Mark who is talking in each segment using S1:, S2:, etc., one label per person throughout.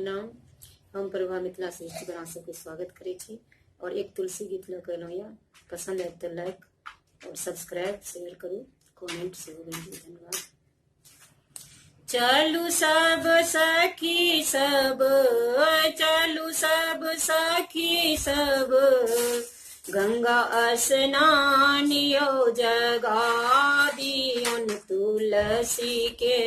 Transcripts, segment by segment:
S1: नाम हम प्रभा मिथिला से हिस्ट्री के स्वागत करे छी और एक तुलसी गीत लग या पसंद है तो लाइक और सब्सक्राइब शेयर करू कमेंट से धन्यवाद। चलू सब सखी सब चलू सब सखी सब गंगा स्नानियो जगा दियन तुलसी के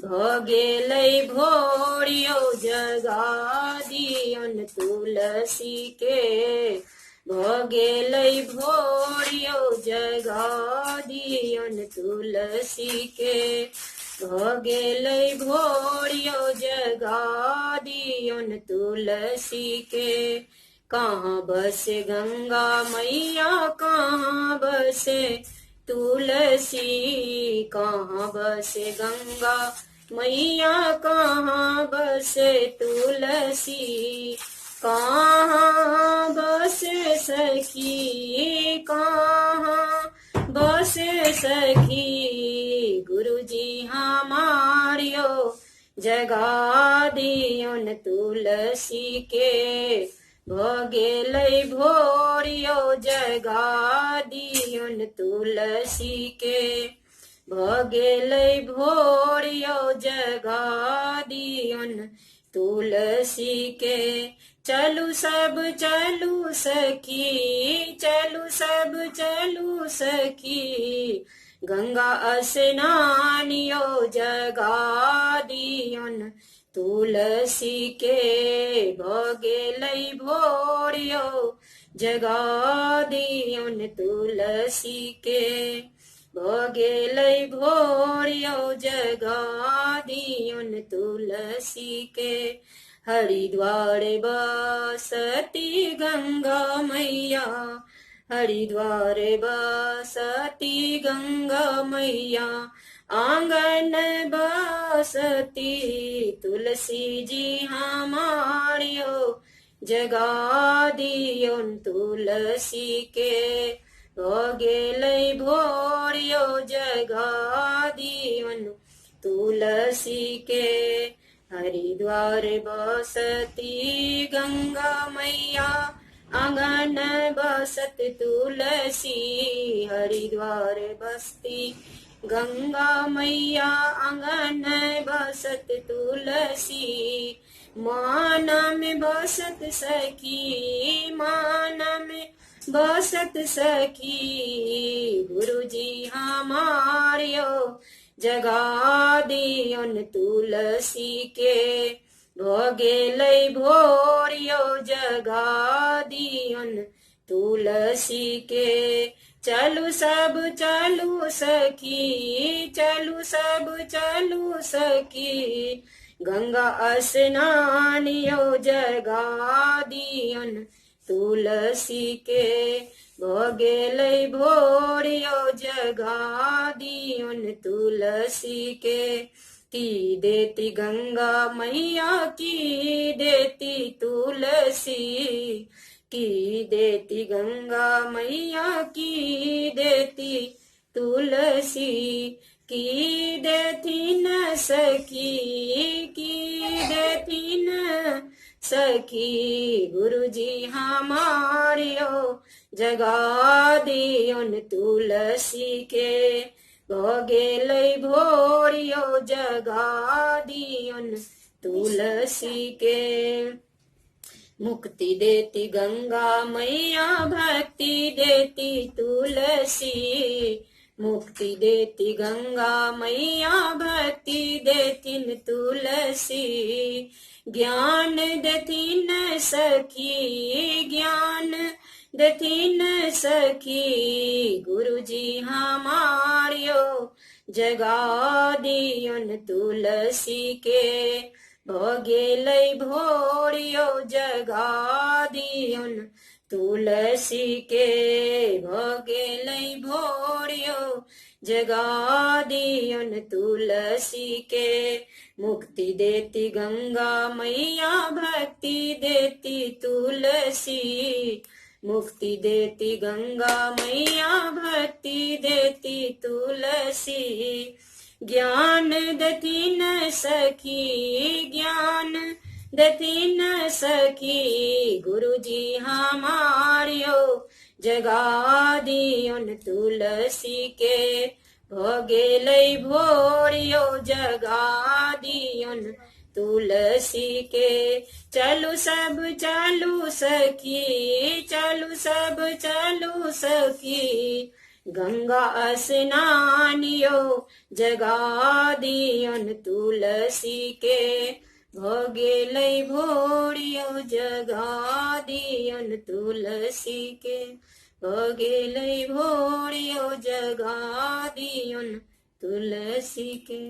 S1: भगेलै भोरियो जगा दियन तुलसी के भगेलै भोरियो जगा दियन तुलसी के भगेलै भोरियो जगा दियन तुलसी के। कहाँ बसे गंगा मैया कहाँ बसे तुलसी कहाँ बसे गंगा मैया कहाँ बसे तुलसी कहाँ बसे सखी कहाँ बसे सखी गुरुजी हमारियो जगा दियन तुलसी के भगेलै भोरियो जगा दियन तुलसी के भगेलै भोरियो जगा दियन तुलसी के। चलू सब चलू सखी चलू सब चलू सखी गंगा स्नानियो जगा दियन तुलसी के भगेलै भोरियो जगा दियन तुलसी के भगेलै भोरियो जगा दियन तुलसी के। हरिद्वार बसती गंगा मैया हरिद्वार बसती गंगा मैया आंगन बसती तुलसी जी हमारियो जगा दियन तुलसी के भगेलै भोरियो जगा दियन तुलसी के। हरिद्वार बसती गंगा मैया आंगन बसत तुलसी हरिद्वार बसती गंगा मैया आंगन बसत तुलसी मान में बसत सखी मान में बसत सखी गुरुजी हमारियो जगा दियन तुलसी के भगेलै भोरियो जगा दियन तुलसी के। चलू सब चलू सखी चलू सब चलू सखी गंगा स्नानियो जगा दियन तुलसी के भगेलै भोरियो जगा दियन तुलसी के। की देती गंगा मैया की देती तुलसी की देती गंगा मैया की देती तुलसी की देती न सखी की देती न सखी गुरुजी हमारियो जगा दियन तुलसी के भगेलै भोरियो जगा दियन तुलसी के। मुक्ति देती गंगा मैया भक्ति देती तुलसी मुक्ति देती गंगा मैया भक्ति देतीन तुलसी ज्ञान देतीन सखी ज्ञान देतीन सखी गुरुजी हमारियो जगा दियन तुलसी के भगेलै भोरियो जगा दियन तुलसी के भगेलै भोरियो जगा दियन तुलसी के। मुक्ति देती गंगा मैया भक्ति देती तुलसी मुक्ति देती गंगा मैया भक्ति देती तुलसी ज्ञान देती न सखी ज्ञान देती न सकी गुरुजी हमारियो जगा दियोन तुलसी के भोगे लई भोरियो जगा दियोन तुलसी के चलू सब चलू सखी चलू सब चलू सखी गंगा स्नानियो जगा दियोन तुलसी के भोगे लई भोरियो जगा दियोन तुलसी के भोगे लई भोरियो जगा दियोन तुलसी के।